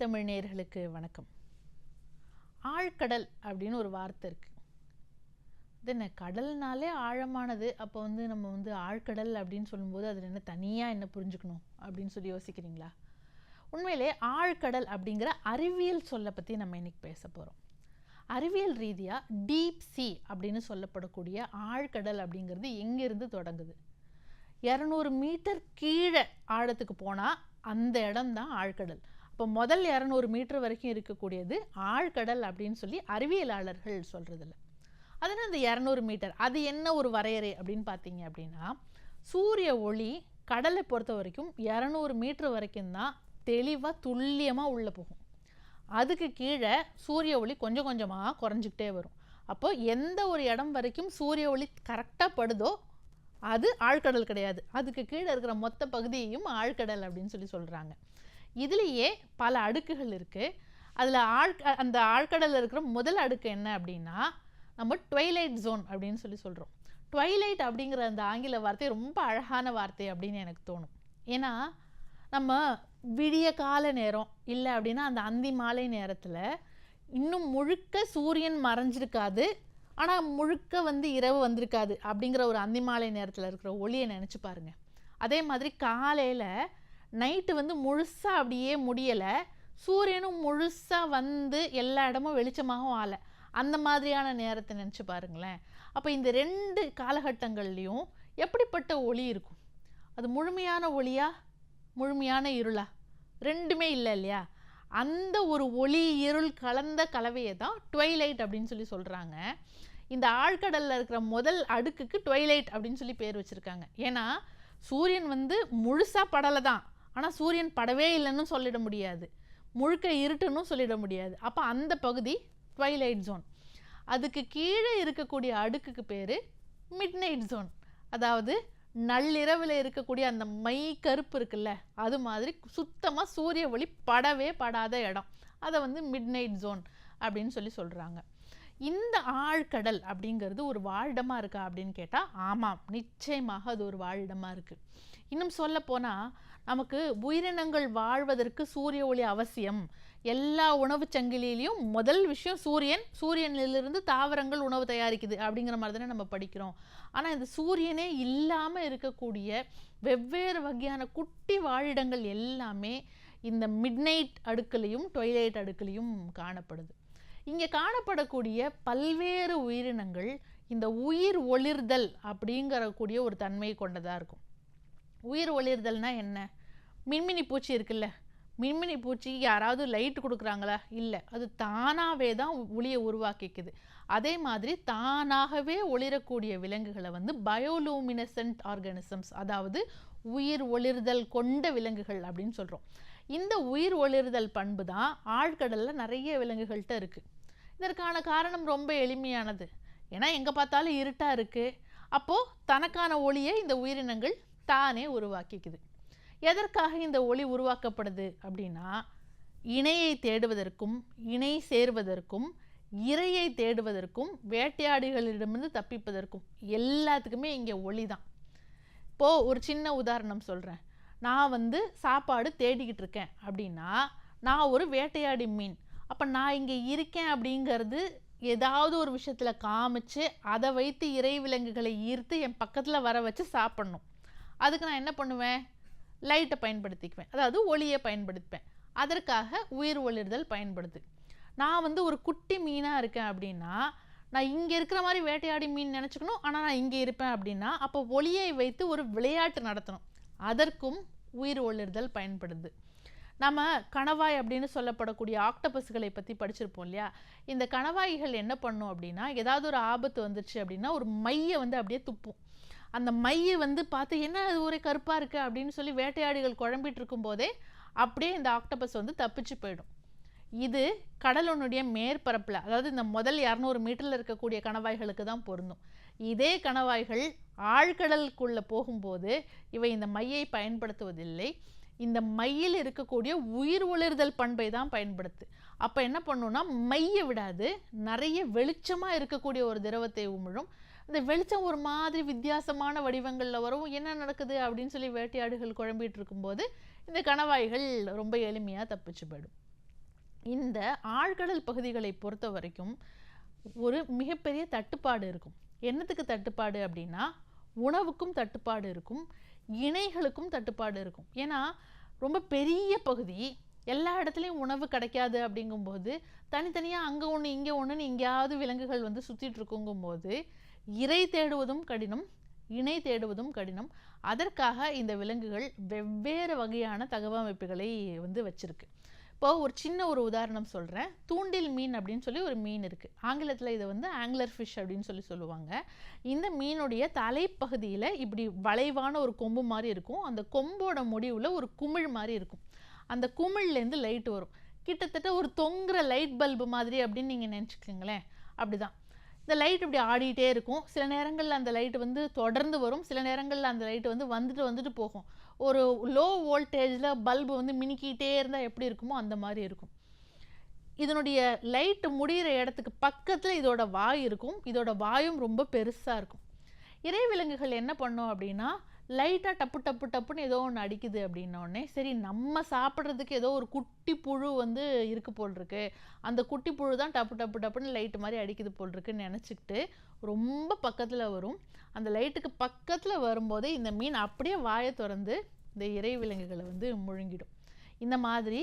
தமிழ் நேயர்களுக்கு வணக்கம். ஆழ்கடல் அப்படின்னு ஒரு வார்த்தை இருக்கு. இது என்ன கடல்னாலே ஆழமானது, அப்போ நம்ம ஆழ்கடல் அப்படின்னு சொல்லும்போது அதில் என்ன தனியாக என்ன புரிஞ்சுக்கணும் அப்படின்னு சொல்லி யோசிக்கிறீங்களா? உண்மையிலே ஆழ்கடல் அப்படிங்கிற அறிவியல் சொல்லை பற்றி நம்ம இன்னைக்கு பேச போகிறோம். அறிவியல் ரீதியாக டீப் சி அப்படின்னு சொல்லப்படக்கூடிய ஆழ்கடல் அப்படிங்கிறது எங்கேருந்து தொடங்குது? 200 மீட்டர் கீழே ஆழத்துக்கு போனால் அந்த இடம்தான் ஆழ்கடல். இப்போ முதல் 200 மீட்டர் வரைக்கும் இருக்கக்கூடியது ஆழ்கடல் அப்படின்னு சொல்லி அறிவியலாளர்கள் சொல்கிறதில்ல. அதனால் அந்த 200 மீட்டர் அது என்ன ஒரு வரையறை அப்படின்னு பார்த்தீங்க அப்படின்னா, சூரிய ஒளி கடலை பொறுத்த வரைக்கும் 200 மீட்டர் வரைக்கும் தான் தெளிவாக துல்லியமாக உள்ளே போகும். அதுக்கு கீழே சூரிய ஒளி கொஞ்சம் கொஞ்சமாக குறைஞ்சிக்கிட்டே வரும். அப்போது எந்த ஒரு இடம் வரைக்கும் சூரிய ஒளி கரெக்டாக படுதோ அது ஆழ்கடல் கிடையாது. அதுக்கு கீழே இருக்கிற மொத்த பகுதியையும் ஆழ்கடல் அப்படின்னு சொல்லி சொல்கிறாங்க. இதுலேயே பல அடுக்குகள் இருக்குது. அதில் அந்த ஆழ்கடலில் இருக்கிற முதல் அடுக்கு என்ன அப்படின்னா, நம்ம ட்வைலைட் ஜோன் அப்படின்னு சொல்லி சொல்கிறோம். ட்வைலைட் அப்படிங்கிற அந்த ஆங்கில வார்த்தை ரொம்ப அழகான வார்த்தை அப்படின்னு எனக்கு தோணும். ஏன்னா நம்ம விடிய கால நேரம் இல்லை அப்படின்னா அந்த அந்தி மாலை நேரத்தில் இன்னும் முழுக்க சூரியன் மறைஞ்சிருக்காது, ஆனால் முழுக்க இரவு வந்திருக்காது. அப்படிங்கிற ஒரு அந்தி மாலை நேரத்தில் இருக்கிற ஒளியை நினச்சி பாருங்கள். அதே மாதிரி காலையில் நைட்டு முழுசாக அப்படியே முடியலை, சூரியனும் முழுசாக எல்லா இடமும் வெளிச்சமாகவும் ஆலை, அந்த மாதிரியான நேரத்தை நினச்சி பாருங்களேன். அப்போ இந்த 2 காலகட்டங்கள்லேயும் எப்படிப்பட்ட ஒளி இருக்கும்? அது முழுமையான ஒளியா முழுமையான இருளா? ரெண்டுமே இல்லை இல்லையா? அந்த ஒரு ஒளி இருள் கலந்த கலவையை தான் ட்வைலைட் அப்படின்னு சொல்லி சொல்கிறாங்க. இந்த ஆழ்கடலில் இருக்கிற முதல் அடுக்குக்கு ட்வைலைட் அப்படின்னு சொல்லி பேர் வச்சுருக்காங்க. ஏன்னா சூரியன் முழுசாக படலை தான், ஆனால் சூரியன் படவே இல்லைன்னு சொல்லிட முடியாது, முழுக்க இருட்டுன்னு சொல்லிட முடியாது. அப்போ அந்த பகுதி ட்வைலைட் ஜோன். அதுக்கு கீழே இருக்கக்கூடிய அடுக்குக்கு பேர் மிட் நைட் ஜோன். அதாவது நள்ளிரவில் இருக்கக்கூடிய அந்த மை கருப்பு இருக்குல்ல, அது மாதிரி சுத்தமாக சூரிய ஒளி படவே படாத இடம், அதை மிட் நைட் ஜோன் அப்படின்னு சொல்லி சொல்கிறாங்க. இந்த ஆழ்கடல் அப்படிங்கிறது ஒரு வாழிடமாக இருக்கா அப்படின்னு கேட்டால் ஆமாம், நிச்சயமாக அது ஒரு வாழிடமாக இருக்குது. இன்னும் சொல்ல போனால் நமக்கு உயிரினங்கள் வாழ்வதற்கு சூரிய ஒளி அவசியம். எல்லா உணவு சங்கிலியிலையும் முதல் விஷயம் சூரியனிலிருந்து தாவரங்கள் உணவு தயாரிக்குது அப்படிங்கிற மாதிரி தானே நம்ம படிக்கிறோம். ஆனால் இந்த சூரியனே இல்லாமல் இருக்கக்கூடிய வெவ்வேறு வகையான குட்டி வாழிடங்கள் எல்லாமே இந்த மிட்நைட் அடுக்குலையும் ட்வைலைட் அடுக்குலையும் காணப்படுது. இங்கே காணப்படக்கூடிய பல்வேறு உயிரினங்கள் இந்த உயிர் ஒளிர்தல் அப்படிங்கக்கூடிய ஒரு தன்மை கொண்டதாக இருக்கும். உயிர் ஒளிர்தல்னா என்ன? மின்மினி பூச்சி இருக்குல்ல, மின்மினி பூச்சி யாராவது லைட் கொடுக்குறாங்களா? இல்லை, அது தானாகவே தான் ஒளியை உருவாக்கிக்குது. அதே மாதிரி தானாகவே ஒளிரக்கூடிய விலங்குகளை பயோலூமினசன்ட் ஆர்கானிசம்ஸ், அதாவது உயிர் ஒளிர்தல் கொண்ட விலங்குகள் அப்படின்னு சொல்கிறோம். இந்த உயிர் ஒளிர்தல் பண்பு தான் ஆழ்கடலில் நிறைய விலங்குகள்கிட்ட இருக்குது. இதற்கான காரணம் ரொம்ப எளிமையானது. ஏன்னா எங்கே பார்த்தாலும் இருட்டாக இருக்குது. அப்போது தனக்கான ஒளியை இந்த உயிரினங்கள் தானே உருவாக்கிக்குது. எதற்காக இந்த ஒளி உருவாக்கப்படுது அப்படின்னா, இணையை தேடுவதற்கும் இணை சேர்வதற்கும் இரையை தேடுவதற்கும் வேட்டையாடிகளிடமிருந்து தப்பிப்பதற்கும் எல்லாத்துக்குமே இங்கே ஒளி தான். இப்போது ஒரு சின்ன உதாரணம் சொல்கிறேன். நான் சாப்பாடு தேடிக்கிட்டு இருக்கேன் அப்படின்னா, நான் ஒரு வேட்டையாடி மீன். அப்போ நான் இங்கே இருக்கேன் அப்படிங்கிறது ஏதாவது ஒரு விஷயத்தில் காமிச்சு அதை வைத்து இறை விலங்குகளை ஈர்த்து என் பக்கத்தில் வர வச்சு சாப்பிட்ணும். அதுக்கு நான் என்ன பண்ணுவேன்? லைட்டை பயன்படுத்திக்குவேன், அதாவது ஒளியை பயன்படுத்துவேன். அதற்காக உயிர் ஒளிர்தல் பயன்படுது. நான் ஒரு குட்டி மீனாக இருக்கேன் அப்படின்னா, நான் இங்கே இருக்கிற மாதிரி வேட்டையாடி மீன் நினச்சிக்கணும், ஆனால் நான் இங்கே இருப்பேன் அப்படின்னா அப்போ ஒளியை வைத்து ஒரு விளையாட்டு நடத்தணும். அதற்கும் உயிர் ஒளிர்தல் பயன்படுது. நம்ம கணவாய் அப்படின்னு சொல்லப்படக்கூடிய ஆக்டோபஸ்களை பற்றி படிச்சிருப்போம் இல்லையா? இந்த கணவாய்கள் என்ன பண்ணும் அப்படின்னா, ஏதாவது ஒரு ஆபத்து வந்துச்சு அப்படின்னா ஒரு மையை அப்படியே துப்பும். அந்த மையை பார்த்து என்ன அது ஒரே கருப்பாக இருக்குது அப்படின்னு சொல்லி வேட்டையாடிகள் குழம்பிட்டு இருக்கும்போதே அப்படியே இந்த ஆக்டோபஸ் தப்பிச்சு போயிடும். இது கடலுடைய மேற்பரப்பில், அதாவது இந்த முதல் 200 மீட்டரில் இருக்கக்கூடிய கணவாய்களுக்கு தான் பொருந்தும். இதே கணவாய்கள் ஆழ்கடலுக்குள்ளே போகும்போது இவை இந்த மையை பயன்படுத்துவதில்லை. இந்த மையில் இருக்கக்கூடிய உயிர் ஒளிர்தல் பண்பை தான் பயன்படுத்து. அப்போ என்ன பண்ணுன்னா, மையை விடாது, நிறைய வெளிச்சமாக இருக்கக்கூடிய ஒரு திரவத்தை உமிழும். இந்த வெளிச்சம் ஒரு மாதிரி வித்தியாசமான வடிவங்களில் வரும். என்ன நடக்குது அப்படின்னு சொல்லி வேட்டையாடுகள் குழம்பிட்டு இருக்கும்போது இந்த கணவாய்கள் ரொம்ப எளிமையாக தப்பிச்சு போயிடும். இந்த ஆழ்கடல் பகுதிகளை பொறுத்த வரைக்கும் ஒரு மிகப்பெரிய தட்டுப்பாடு இருக்கும். என்னத்துக்கு தட்டுப்பாடு அப்படின்னா, உணவுக்கும் தட்டுப்பாடு இருக்கும், இணைகளுக்கும் தட்டுப்பாடு இருக்கும். ஏன்னா ரொம்ப பெரிய பகுதி, எல்லா இடத்துலையும் உணவு கிடைக்காது அப்படிங்கும்போது தனித்தனியாக அங்கே ஒன்று இங்கே ஒன்றுன்னு எங்கேயாவது விலங்குகள் வந்து சுற்றிட்டு இருக்குங்கும்போது இரை தேடுவதும் கடினம், இணை தேடுவதும் கடினம். அதற்காக இந்த விலங்குகள் வெவ்வேறு வகையான தகவமைப்புகளை வந்து வச்சிருக்கு. இப்போ ஒரு சின்ன ஒரு உதாரணம் சொல்கிறேன். தூண்டில் மீன் அப்படின்னு சொல்லி ஒரு மீன் இருக்குது. ஆங்கிலத்தில் இதை வந்து ஆங்கிலர் ஃபிஷ் அப்படின்னு சொல்லுவாங்க. இந்த மீனுடைய தலைப்பகுதியில் இப்படி வளைவான ஒரு கொம்பு மாதிரி இருக்கும். அந்த கொம்போட முடிவில் ஒரு குமிழ் மாதிரி இருக்கும். அந்த குமிழ்லேருந்து லைட் வரும். கிட்டத்தட்ட ஒரு தொங்குற லைட் பல்பு மாதிரி அப்படின்னு நீங்கள் நினச்சிக்கோங்களேன். அப்படிதான் இந்த லைட் இப்படி ஆடிட்டே இருக்கும். சில நேரங்களில் அந்த லைட் வந்து தொடர்ந்து வரும், சில நேரங்களில் அந்த லைட் வந்து வந்துட்டு போகும். ஒரு லோ வோல்டேஜில் பல்பு வந்து மினுக்கிட்டே இருந்தால் எப்படி இருக்குமோ அந்த மாதிரி இருக்கும். இதனுடைய லைட்டு முடிகிற இடத்துக்கு பக்கத்தில் இதோட வாய் இருக்கும். இதோட வாயும் ரொம்ப பெருசாக இருக்கும். இறைவிலங்குகள் என்ன பண்ணோம் அப்படின்னா, லைட்டாக டப்பு டப்பு டப்புன்னு ஏதோ ஒன்று அடிக்குது அப்படின்னோடனே, சரி நம்ம சாப்பிட்றதுக்கு ஏதோ ஒரு குட்டி புழு வந்து இருக்கு போல் இருக்கு, அந்த குட்டி புழு தான் டப்பு டப்பு டப்புன்னு லைட்டு மாதிரி அடிக்குது போல் இருக்குன்னு நினச்சிக்கிட்டு ரொம்ப பக்கத்தில் வரும். அந்த லைட்டுக்கு பக்கத்தில் வரும்போதே இந்த மீன் அப்படியே வாயை திறந்து இந்த இறைவிலங்குகளை வந்து முழுங்கிடும். இந்த மாதிரி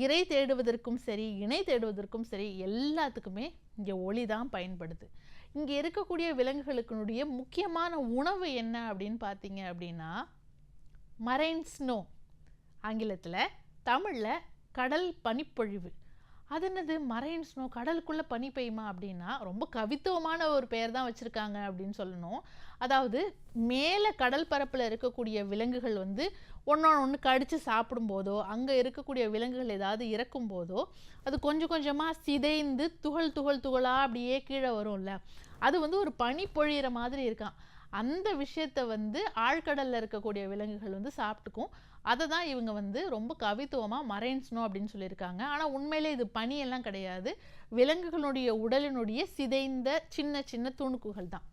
இறை தேடுவதற்கும் சரி, இணை தேடுவதற்கும் சரி, எல்லாத்துக்குமே இங்கே ஒளி தான் பயன்படுது. இங்கே இருக்கக்கூடிய விலங்குகளுக்குடைய முக்கியமான உணவு என்ன அப்படின்னு பார்த்தீங்க அப்படின்னா, மரைன் ஸ்னோ, ஆங்கிலத்தில், தமிழில் கடல் பனிப்பொழிவு. அது என்னது மரைன் ஸ்னோ, கடலுக்குள்ளே பனி பெய்யுமா அப்படின்னா, ரொம்ப கவித்துவமான ஒரு பெயர் தான் வச்சுருக்காங்க அப்படின்னு சொல்லணும். அதாவது மேலே கடல் பரப்பில் இருக்கக்கூடிய விலங்குகள் வந்து ஒன்று கடித்து சாப்பிடும்போதோ, அங்கே இருக்கக்கூடிய விலங்குகள் ஏதாவது இறக்கும் போதோ அது கொஞ்சம் கொஞ்சமாக சிதைந்து துகள் துகள் துகளாக அப்படியே கீழே வரும்ல, அது வந்து ஒரு பனி பொழியிற மாதிரி இருக்கான். அந்த விஷயத்தை வந்து ஆழ்கடலில் இருக்கக்கூடிய விலங்குகள் வந்து சாப்பிட்டுக்கும். அதை தான் இவங்க வந்து ரொம்ப கவித்துவமாக மரைன் ஸ்னோ அப்படின்னு சொல்லியிருக்காங்க. ஆனால் உண்மையிலே இது பனியெல்லாம் கிடையாது, விலங்குகளுடைய உடலினுடைய சிதைந்த சின்ன சின்ன துணுக்குகள் தான்.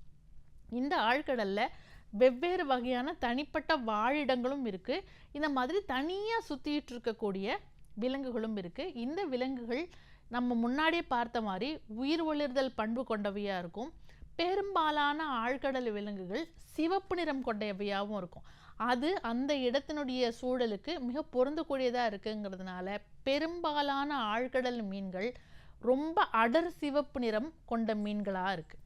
இந்த ஆழ்கடலில் வெவ்வேறு வகையான தனிப்பட்ட வாழிடங்களும் இருக்குது. இந்த மாதிரி தனியாக சுற்றிட்டு இருக்கக்கூடிய விலங்குகளும் இருக்குது. இந்த விலங்குகள் நம்ம முன்னாடியே பார்த்த மாதிரி உயிர் ஒளிர்தல் பண்பு கொண்டவையாக இருக்கும். பெரும்பாலான ஆழ்கடல் விலங்குகள் சிவப்பு நிறம் கொண்டவையாகவும் இருக்கும். அது அந்த இடத்தினுடைய சூழலுக்கு மிக பொருந்தக்கூடியதாக இருக்குங்கிறதுனால பெரும்பாலான ஆழ்கடல் மீன்கள் ரொம்ப அடர் சிவப்பு நிறம் கொண்ட மீன்களாக இருக்குது.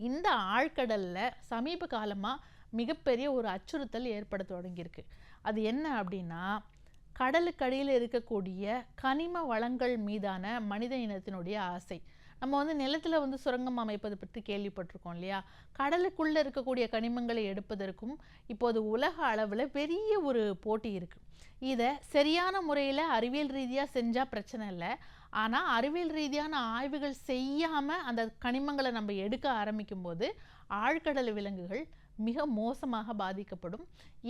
இந்த ஆழ்கடலில் சமீப காலமாக மிகப்பெரிய ஒரு அச்சுறுத்தல் ஏற்பட தொடங்கியிருக்கு. அது என்ன அப்படின்னா, கடலுக்கடியில் இருக்கக்கூடிய கனிம வளங்கள் மீதான மனித இனத்தினுடைய ஆசை. நம்ம வந்து நிலத்தில் வந்து சுரங்கம் அமைப்பது பற்றி கேள்விப்பட்டிருக்கோம் இல்லையா? கடலுக்குள்ளே இருக்கக்கூடிய கனிமங்களை எடுப்பதற்கும் இப்போது உலக அளவில் பெரிய ஒரு போட்டி இருக்குது. இதை சரியான முறையில் அறிவியல் ரீதியாக செஞ்சால் பிரச்சனை இல்லை. ஆனால் அறிவியல் ரீதியான ஆய்வுகள் செய்யாமல் அந்த கனிமங்களை நம்ம எடுக்க ஆரம்பிக்கும் போது ஆழ்கடல் விலங்குகள் மிக மோசமாக பாதிக்கப்படும்.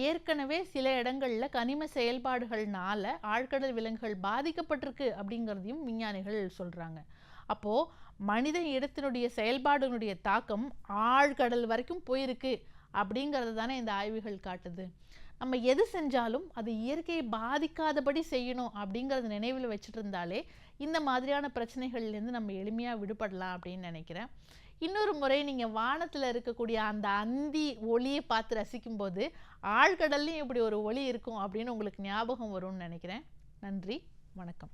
ஏற்கனவே சில இடங்களில் கனிம செயல்பாடுகள்னால ஆழ்கடல் விலங்குகள் பாதிக்கப்பட்டிருக்கு அப்படிங்கிறதையும் விஞ்ஞானிகள் சொல்கிறாங்க. அப்போது மனித இடத்தினுடைய செயல்பாடுகளுடைய தாக்கம் ஆழ்கடல் வரைக்கும் போயிருக்கு அப்படிங்கிறது தானே இந்த ஆய்வுகள் காட்டுது. நம்ம எது செஞ்சாலும் அது இயற்கையை பாதிக்காதபடி செய்யணும் அப்படிங்கிறது நினைவில் வச்சுட்டு இருந்தாலே இந்த மாதிரியான பிரச்சனைகள்லேருந்து நம்ம எளிமையாக விடுபடலாம் அப்படின்னு நினைக்கிறேன். இன்னொரு முறை நீங்கள் வானத்தில் இருக்கக்கூடிய அந்த அந்தி ஒளியை பார்த்து ரசிக்கும்போது ஆழ்கடல்லையும் இப்படி ஒரு ஒளி இருக்கும் அப்படின்னு உங்களுக்கு ஞாபகம் வரும்னு நினைக்கிறேன். நன்றி, வணக்கம்.